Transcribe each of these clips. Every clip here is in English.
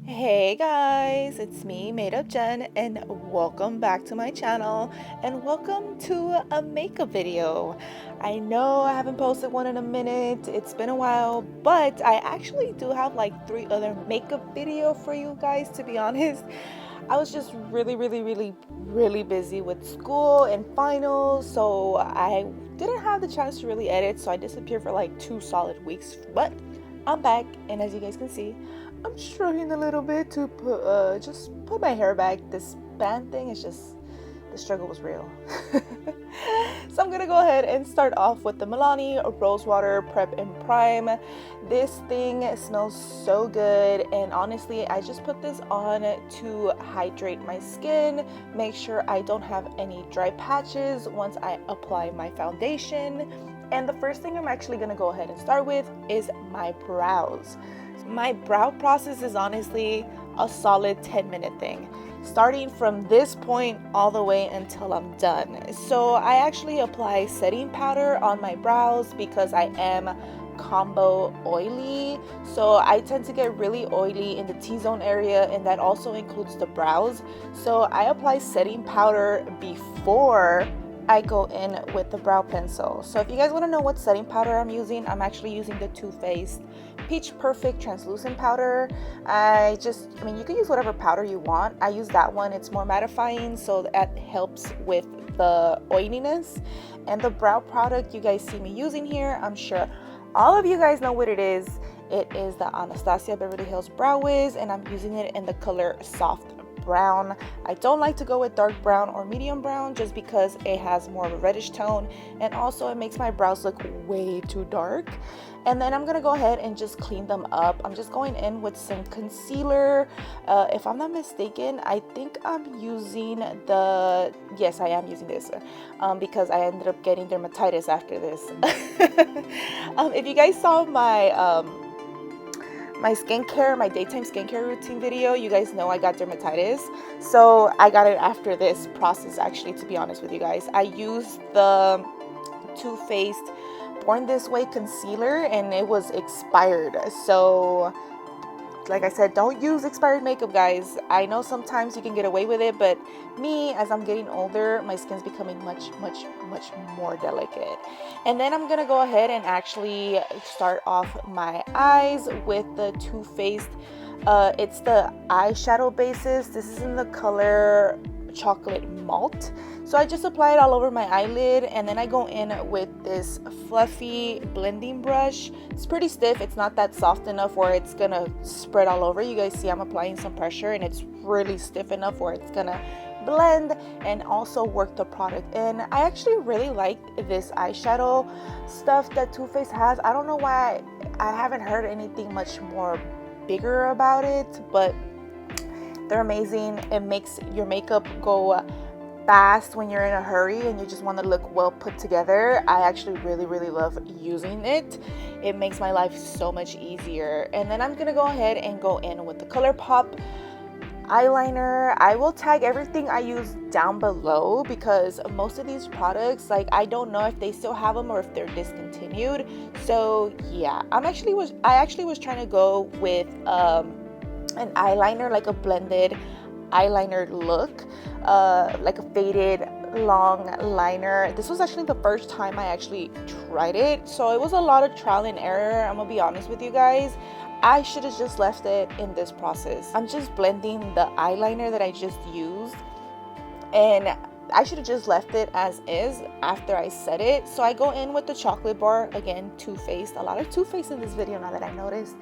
Hey guys, it's me, Made Up Jen, and welcome back to my channel and welcome to a makeup video. I know I haven't posted one in a minute, it's been a while, but I actually do have like 3 other makeup video for you guys, to be honest. I was just really busy with school and finals, so I didn't have the chance to really edit, so I disappeared for like 2 solid weeks, but I'm back, and as you guys can see, I'm struggling a little bit to just put my hair back. This band thing is just, the struggle was real. So I'm gonna go ahead and start off with the Milani Rose Water Prep and Prime. This thing smells so good, and honestly, I just put this on to hydrate my skin, make sure I don't have any dry patches once I apply my foundation. And the first thing I'm actually gonna go ahead and start with is my brows. My brow process is honestly a solid 10-minute thing, starting from this point all the way until I'm done. So I actually apply setting powder on my brows because I am combo oily, so I tend to get really oily in the T-zone area, and that also includes the brows. So I apply setting powder before I go in with the brow pencil. So if you guys want to know what setting powder I'm using, I'm actually using the Too Faced Peach Perfect translucent powder. I mean, you can use whatever powder you want. I use that one. It's more mattifying, so that helps with the oiliness. And the brow product you guys see me using here, I'm sure all of you guys know what it is. It is the Anastasia Beverly Hills Brow Wiz, and I'm using it in the color Soft Brown. I don't like to go with dark brown or medium brown just because it has more of a reddish tone, and also it makes my brows look way too dark. And then I'm gonna go ahead and just clean them up. I'm just going in with some concealer. If I'm not mistaken, I think I'm using yes, I am using this because I ended up getting dermatitis after this. If you guys saw my daytime skincare routine video, you guys know I got dermatitis, so I got it after this process, actually, to be honest with you guys. I used the Too Faced Born This Way concealer, and it was expired, so like I said, don't use expired makeup, guys. I know sometimes you can get away with it, but me, as I'm getting older, my skin's becoming much more delicate. And then I'm gonna go ahead and actually start off my eyes with the Too Faced. It's the eyeshadow basis. This is in the color Chocolate Malt. So I just apply it all over my eyelid, and then I go in with this fluffy blending brush. It's pretty stiff. It's not that soft enough where it's gonna spread all over. You guys see I'm applying some pressure, and it's really stiff enough where it's gonna blend and also work the product in. I actually really like this eyeshadow stuff that Too Faced has. I don't know why I haven't heard anything much more bigger about it, but they're amazing. It makes your makeup go fast when you're in a hurry and you just want to look well put together. I actually really love using it. It makes my life so much easier. And then I'm gonna go ahead and go in with the ColourPop eyeliner. I will tag everything I use down below because most of these products, like, I don't know if they still have them or if they're discontinued. So yeah, I actually was trying to go with an eyeliner, like a blended eyeliner look, like a faded long liner. This was actually the first time I actually tried it, so it was a lot of trial and error. I'm gonna be honest with you guys. I should have just left it in this process. I'm just blending the eyeliner that I just used, and I should have just left it as is after I set it. So I go in with the chocolate bar, again, Too Faced. A lot of Too Faced in this video now that I noticed.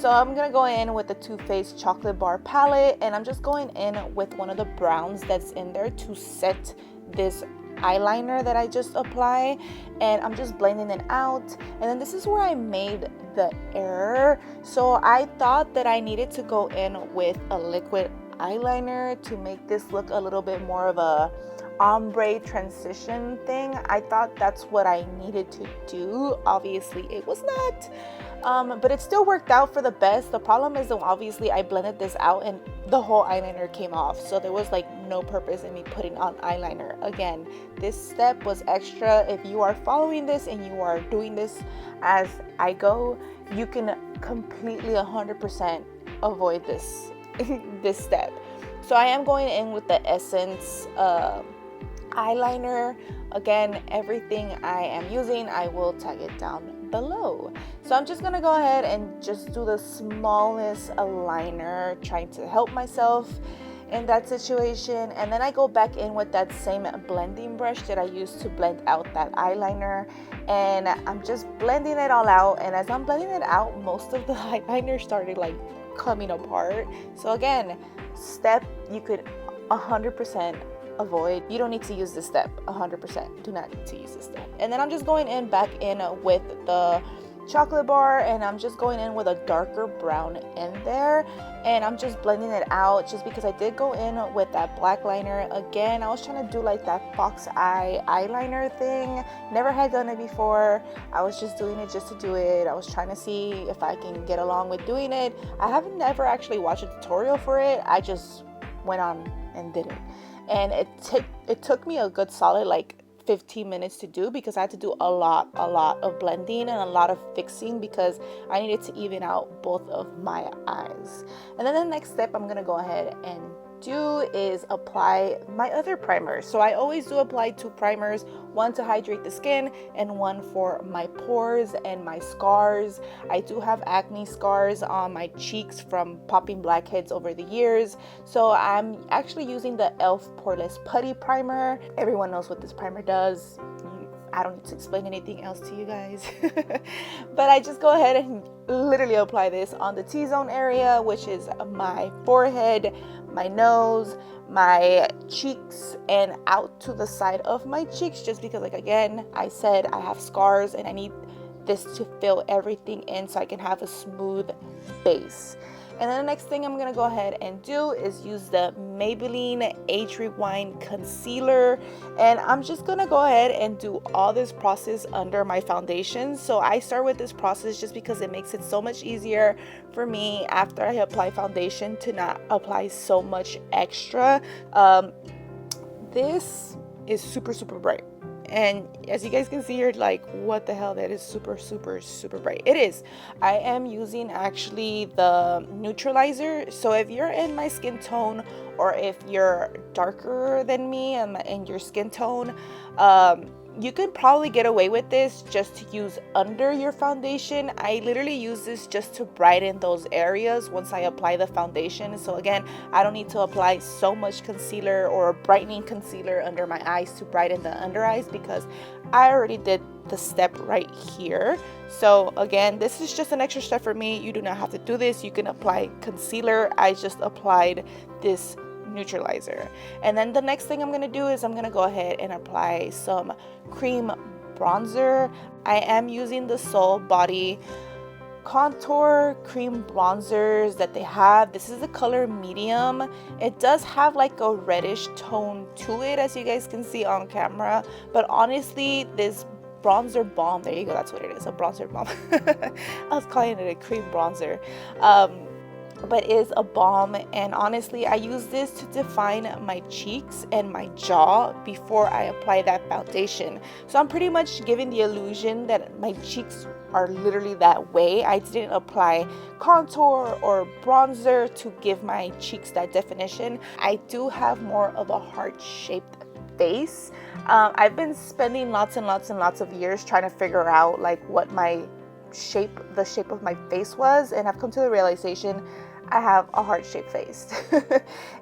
So I'm gonna go in with the Too Faced chocolate bar palette, and I'm just going in with one of the browns that's in there to set this eyeliner that I just apply, and I'm just blending it out. And then this is where I made the error. So I thought that I needed to go in with a liquid eyeliner to make this look a little bit more of a ombre transition thing. I thought that's what I needed to do. Obviously it was not, but it still worked out for the best. The problem is that obviously I blended this out and the whole eyeliner came off, so there was like no purpose in me putting on eyeliner. Again, this step was extra. If you are following this and you are doing this as I go, you can completely 100% avoid this this step. So I am going in with the Essence eyeliner. Again, everything I am using, I will tag it down below. So I'm just gonna go ahead and just do the smallest liner, trying to help myself in that situation. And then I go back in with that same blending brush that I used to blend out that eyeliner, and I'm just blending it all out. And as I'm blending it out, most of the eyeliner started like coming apart. So again, step you could 100% avoid. You don't need to use this step. 100% do not need to use this step. And then I'm just going in back in with the chocolate bar, and I'm just going in with a darker brown in there, and I'm just blending it out just because I did go in with that black liner. Again, I was trying to do like that fox eye eyeliner thing. Never had done it before. I was just doing it just to do it. I was trying to see if I can get along with doing it. I haven't never actually watched a tutorial for it. I just went on and did it, and it took me a good solid like 15 minutes to do, because I had to do a lot of blending and a lot of fixing because I needed to even out both of my eyes. And then the next step I'm gonna go ahead and do is apply my other primers. So I always do apply 2 primers, one to hydrate the skin and one for my pores and my scars. I do have acne scars on my cheeks from popping blackheads over the years. So I'm actually using the e.l.f. Poreless Putty Primer. Everyone knows what this primer does. I don't need to explain anything else to you guys. But I just go ahead and literally apply this on the T-zone area, which is my forehead, my nose, my cheeks, and out to the side of my cheeks, just because, like, again, I said I have scars and I need this to fill everything in so I can have a smooth base. And then the next thing I'm gonna go ahead and do is use the Maybelline Age Rewind Concealer, and I'm just gonna go ahead and do all this process under my foundation. So I start with this process just because it makes it so much easier for me after I apply foundation to not apply so much extra. This is super bright. And as you guys can see here, like, what the hell, that is super bright. It is. I am using actually the neutralizer. So if you're in my skin tone, or if you're darker than me in your skin tone, you could probably get away with this just to use under your foundation. I literally use this just to brighten those areas once I apply the foundation. So again, I don't need to apply so much concealer or brightening concealer under my eyes to brighten the under eyes, because I already did the step right here. So again, this is just an extra step for me. You do not have to do this. You can apply concealer. I just applied this neutralizer. And then the next thing I'm going to do is I'm going to go ahead and apply some cream bronzer. I am using the Soul Body contour cream bronzers that they have. This is the color medium. It does have like a reddish tone to it, as you guys can see on camera, but honestly, this bronzer balm, there you go, that's what it is, a bronzer balm. I was calling it a cream bronzer, but is a balm. And honestly, I use this to define my cheeks and my jaw before I apply that foundation. So I'm pretty much giving the illusion that my cheeks are literally that way. I didn't apply contour or bronzer to give my cheeks that definition. I do have more of a heart-shaped face. I've been spending lots and lots of years trying to figure out like what the shape of my face was, and I've come to the realization I have a heart-shaped face.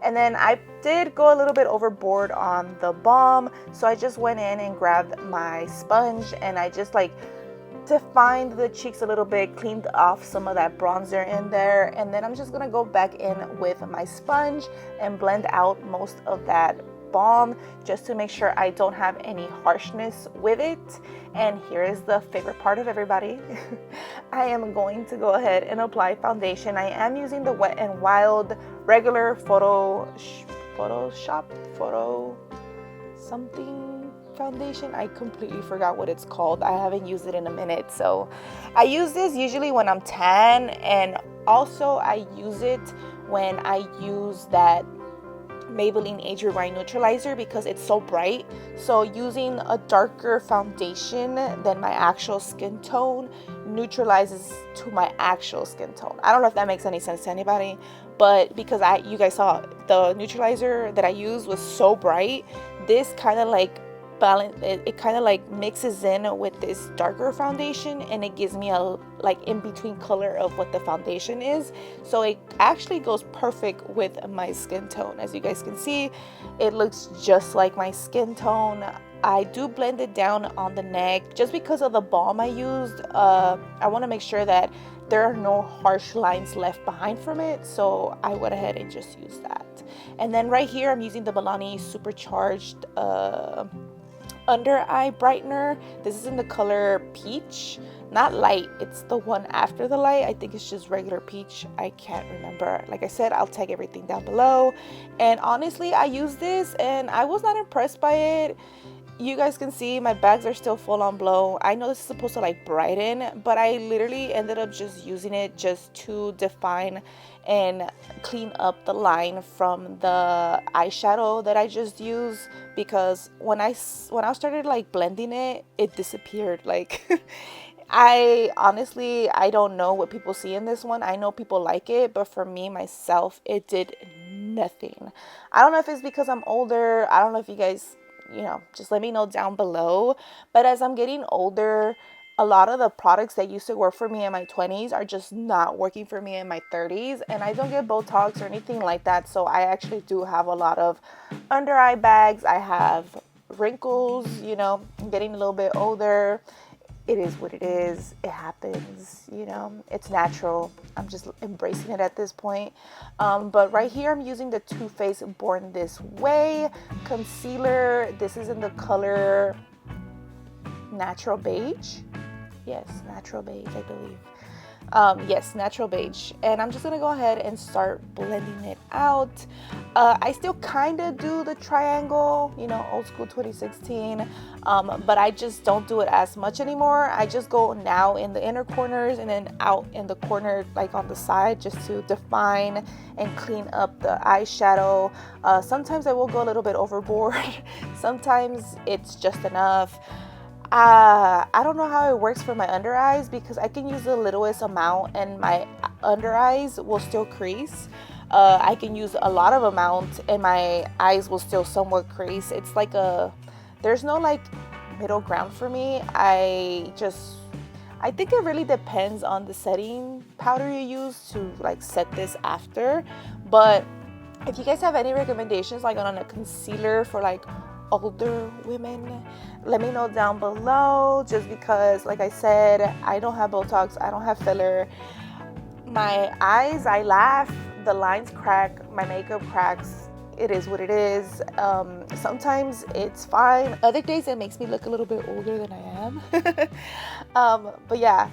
And then I did go a little bit overboard on the balm, so I just went in and grabbed my sponge and I just like defined the cheeks a little bit, cleaned off some of that bronzer in there, and then I'm just gonna go back in with my sponge and blend out most of that balm just to make sure I don't have any harshness with it. And here is the favorite part of everybody. I am going to go ahead and apply foundation. I am using the Wet n Wild regular photo something foundation. I completely forgot what it's called. I haven't used it in a minute. So I use this usually when I'm tan, and also I use it when I use that Maybelline Age Rewind Neutralizer because it's so bright. So using a darker foundation than my actual skin tone neutralizes to my actual skin tone. I don't know if that makes any sense to anybody, but because you guys saw the neutralizer that I used was so bright, this kind of like balance it kind of like mixes in with this darker foundation, and it gives me a like in between color of what the foundation is. So it actually goes perfect with my skin tone. As you guys can see, it looks just like my skin tone. I do blend it down on the neck just because of the balm I used. I want to make sure that there are no harsh lines left behind from it, so I went ahead and just used that. And then right here I'm using the Milani Supercharged under eye brightener. This is in the color peach, not light, it's the one after the light. I think it's just regular peach, I can't remember. Like I said, I'll tag everything down below. And honestly, I used this and I was not impressed by it. You guys can see my bags are still full on blow. I know this is supposed to like brighten, but I literally ended up just using it just to define and clean up the line from the eyeshadow that I just used, because when I started like blending it, it disappeared. Like I honestly, I don't know what people see in this one. I know people like it, but for me myself, it did nothing. I don't know if it's because I'm older. I don't know if you guys, you know, just let me know down below. But as I'm getting older, a lot of the products that used to work for me in my 20s are just not working for me in my 30s. And I don't get Botox or anything like that, so I actually do have a lot of under eye bags. I have wrinkles, you know, I'm getting a little bit older. It is what it is. It happens, you know, it's natural. I'm just embracing it at this point. But right here I'm using the Too Faced Born This Way concealer. This is in the color Natural Beige. Yes, Natural Beige, I believe. Yes, Natural Beige. And I'm just gonna go ahead and start blending it out. I still kind of do the triangle, you know, old school 2016, but I just don't do it as much anymore. I just go now in the inner corners and then out in the corner, like on the side, just to define and clean up the eyeshadow. Sometimes I will go a little bit overboard. Sometimes it's just enough. I don't know how it works for my under eyes, because I can use the littlest amount and my under eyes will still crease. I can use a lot of amount and my eyes will still somewhat crease. It's like there's no like middle ground for me. I think it really depends on the setting powder you use to like set this after. But if you guys have any recommendations like on a concealer for like older women, let me know down below, just because like I said, I don't have Botox, I don't have filler. My eyes, I laugh, the lines crack, my makeup cracks. It is what it is. Sometimes it's fine, other days it makes me look a little bit older than I am. But yeah,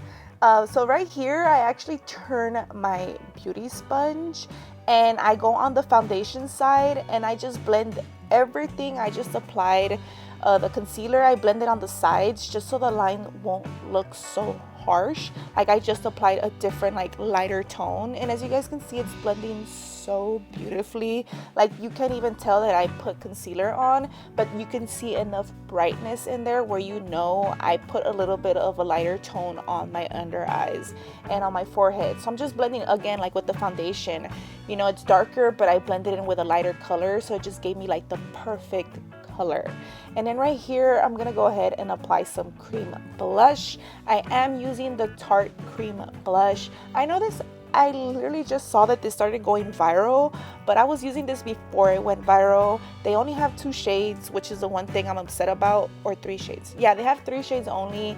so right here I actually turn my beauty sponge and I go on the foundation side and I just blend everything I just applied. The concealer, I blend it on the sides just so the line won't look so harsh. Like I just applied a different like lighter tone, and as you guys can see, it's blending so beautifully. Like you can't even tell that I put concealer on, but you can see enough brightness in there where you know I put a little bit of a lighter tone on my under eyes and on my forehead. So I'm just blending again like with the foundation, you know, it's darker, but I blended in with a lighter color, so it just gave me like the perfect color. And then right here I'm gonna go ahead and apply some cream blush. I am using the Tarte cream blush. I know this, I literally just saw that this started going viral, but I was using this before it went viral. They only have 2 shades, which is the one thing I'm upset about. Or 3 shades. Yeah, they have 3 shades only.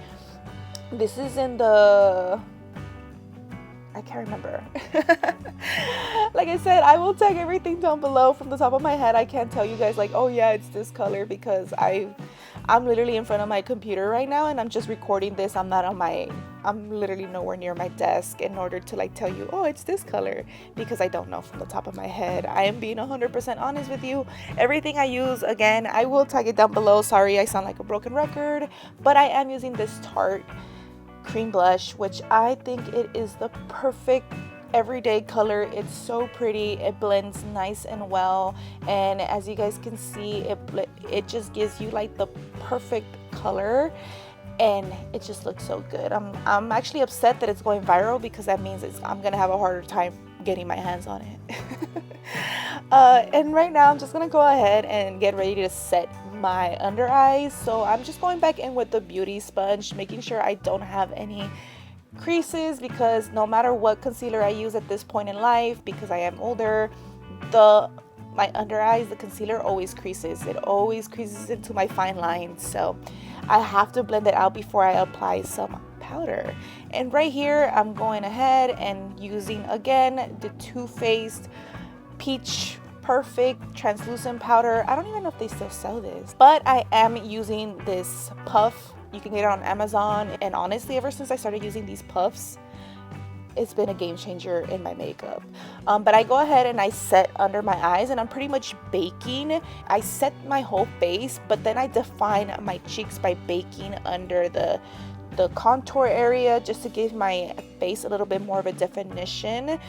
This is in the, I can't remember. Like I said, I will tag everything down below. From the top of my head, I can't tell you guys like, oh yeah, it's this color, because I'm literally in front of my computer right now and I'm just recording this. I'm literally nowhere near my desk in order to like tell you, oh, it's this color, because I don't know from the top of my head. I am being 100% honest with you. Everything I use, again, I will tag it down below. Sorry, I sound like a broken record, but I am using this Tarte cream blush, which I think it is the perfect everyday color. It's so pretty. It blends nice and well, and as you guys can see, it just gives you like the perfect color, and it just looks so good. I'm actually upset that it's going viral, because that means I'm gonna have a harder time getting my hands on it. And right now I'm just gonna go ahead and get ready to set my under eyes. So I'm just going back in with the beauty sponge, making sure I don't have any creases, because no matter what concealer I use at this point in life, because I am older, my under eyes, the concealer always creases. It always creases into my fine lines, so I have to blend it out before I apply some powder. And right here I'm going ahead and using again the Too Faced Peach Perfect translucent powder. I don't even know if they still sell this, but I am using this puff. You can get it on Amazon, and honestly, ever since I started using these puffs, it's been a game changer in my makeup. But I go ahead and I set under my eyes, and I'm pretty much baking. I set my whole face, but then I define my cheeks by baking under the contour area, just to give my face a little bit more of a definition.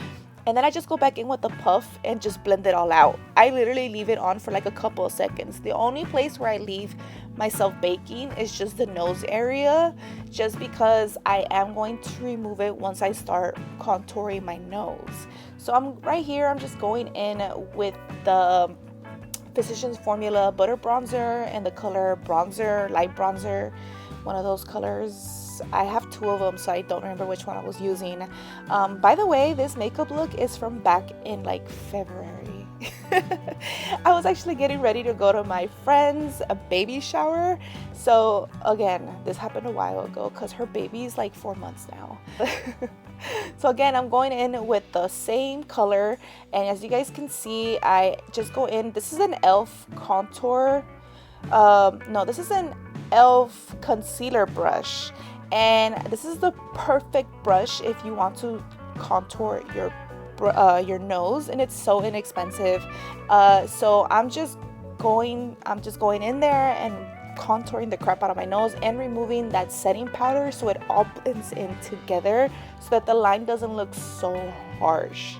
And then I just go back in with the puff and just blend it all out. I literally leave it on for like a couple of seconds. The only place where I leave myself baking is just the nose area, just because I am going to remove it once I start contouring my nose. So I'm right here, I'm just going in with the Physicians Formula Butter Bronzer and the color Bronzer, Light Bronzer, one of those colors. I have two of them, so I don't remember which one I was using. By the way, this makeup look is from back in like February. I was actually getting ready to go to my friend's baby shower. So again, this happened a while ago, because her baby is like 4 months now. So again, I'm going in with the same color, and as you guys can see, I just go in. This is an e.l.f. contour. No, this is an e.l.f. concealer brush, and this is the perfect brush if you want to contour your nose, and it's so inexpensive. So I'm just going in there and contouring the crap out of my nose and removing that setting powder, so it all blends in together, so that the line doesn't look so harsh.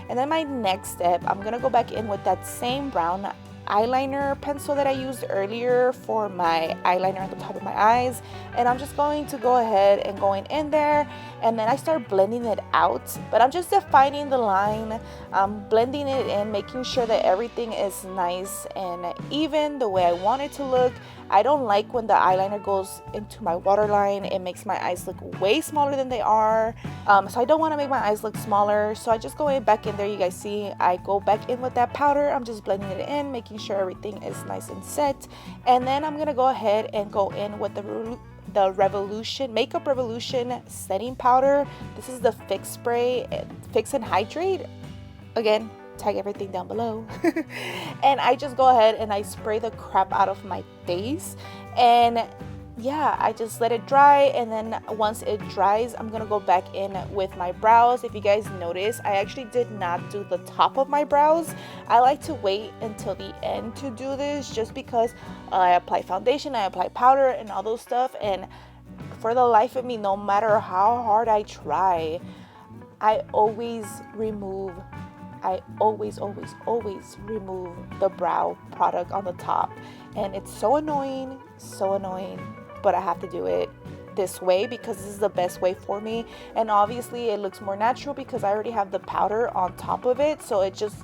And then my next step, I'm gonna go back in with that same brown eyeliner pencil that I used earlier for my eyeliner at the top of my eyes, and I'm just going to go ahead and going in there, and then I start blending it out. But I'm just defining the line, blending it in, making sure that everything is nice and even the way I want it to look. I don't like when the eyeliner goes into my waterline. It makes my eyes look way smaller than they are. So I don't want to make my eyes look smaller. So I just go back in there. You guys see, I go back in with that powder. I'm just blending it in, making sure everything is nice and set. And then I'm going to go ahead and go in with the Revolution, Makeup Revolution setting powder. This is the Fix Spray, Fix and Hydrate. Again, tag everything down below. And I just go ahead and I spray the crap out of my face, and yeah, I just let it dry. And then once it dries, I'm gonna go back in with my brows. If you guys notice, I actually did not do the top of my brows. I like to wait until the end to do this, just because I apply foundation, I apply powder and all those stuff, and for the life of me, no matter how hard I try, I always remove the brow product on the top, and it's so annoying, but I have to do it this way because this is the best way for me. And obviously it looks more natural because I already have the powder on top of it, so you just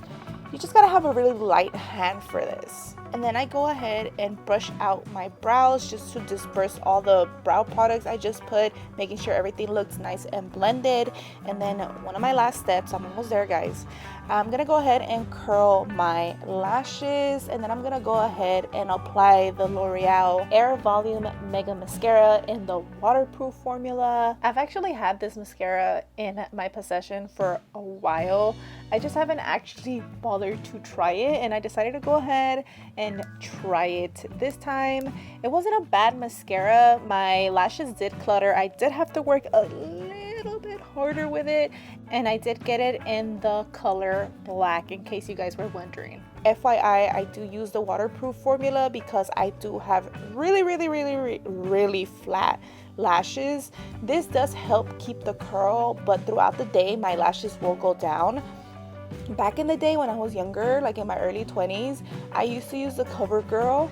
gotta have a really light hand for this. And then I go ahead and brush out my brows just to disperse all the brow products I just put, making sure everything looks nice and blended. And then one of my last steps, I'm almost there, guys. I'm gonna go ahead and curl my lashes, and then I'm gonna go ahead and apply the L'Oreal Air Volume Mega Mascara in the waterproof formula. I've actually had this mascara in my possession for a while. I just haven't actually bothered to try it, and I decided to go ahead and try it this time. It wasn't a bad mascara. My lashes did clutter. I did have to work a little bit harder with it, and I did get it in the color black, in case you guys were wondering. FYI, I do use the waterproof formula because I do have really flat lashes. This does help keep the curl, but throughout the day my lashes will go down. Back in the day when I was younger, like in my early 20s, I used to use the CoverGirl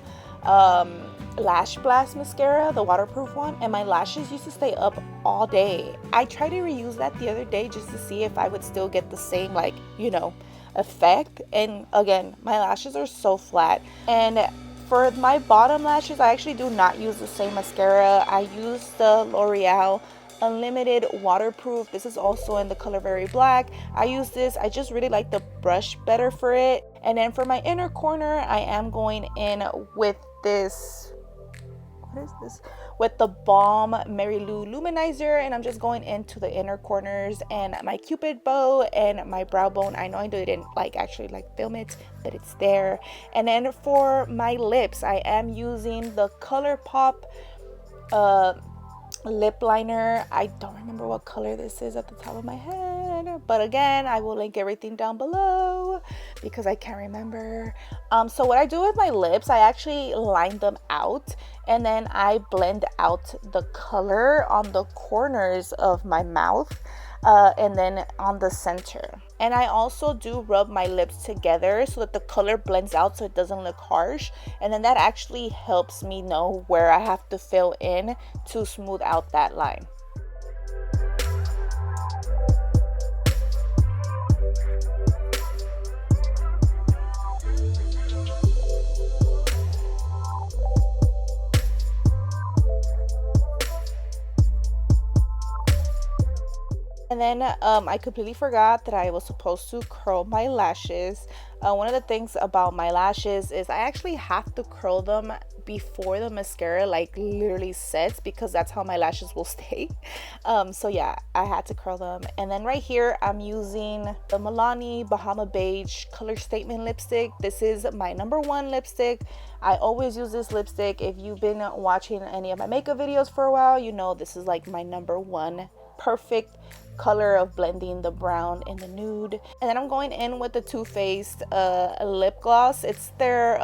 Lash Blast mascara, the waterproof one, and my lashes used to stay up all day. I tried to reuse that the other day just to see if I would still get the same, like, you know, effect, and again, my lashes are so flat. And for my bottom lashes, I actually do not use the same mascara. I use the L'Oreal Unlimited Waterproof. This is also in the color Very Black. I use this. I just really like the brush better for it. And then for my inner corner, I am going in with this, what is this, with the Balm Mary Lou Luminizer, and I'm just going into the inner corners and my cupid bow and my brow bone. I know I didn't actually film it, but it's there. And then for my lips, I am using the ColourPop lip liner. I don't remember what color this is at the top of my head, but again, I will link everything down below because I can't remember. So what I do with my lips, I actually line them out and then I blend out the color on the corners of my mouth and then on the center. And I also do rub my lips together so that the color blends out so it doesn't look harsh. And then that actually helps me know where I have to fill in to smooth out that line. And then I completely forgot that I was supposed to curl my lashes. One of the things about my lashes is I actually have to curl them before the mascara literally sets, because that's how my lashes will stay. So yeah, I had to curl them. And then right here I'm using the Milani Bahama Beige Color Statement lipstick. This is my #1 lipstick. I always use this lipstick. If you've been watching any of my makeup videos for a while, you know this is like my #1 perfect color of blending the brown and the nude. And then I'm going in with the Too Faced lip gloss. It's their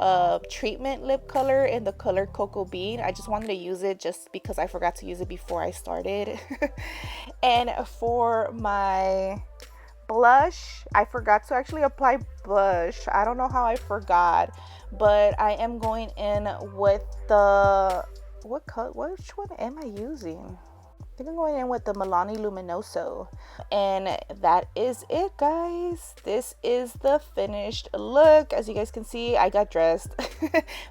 treatment lip color in the color Cocoa Bean. I just wanted to use it just because I forgot to use it before I started. And for my blush, I forgot to actually apply blush. I don't know how I forgot, but I am going in with the which one am I using? I think I'm going in with the Milani Luminoso. And that is it, guys. This is the finished look. As you guys can see, I got dressed.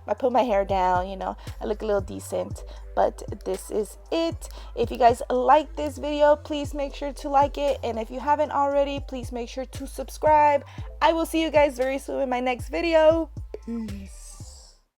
I put my hair down, you know, I look a little decent. But this is it. If you guys like this video, please make sure to like it. And if you haven't already, please make sure to subscribe. I will see you guys very soon in my next video. Peace.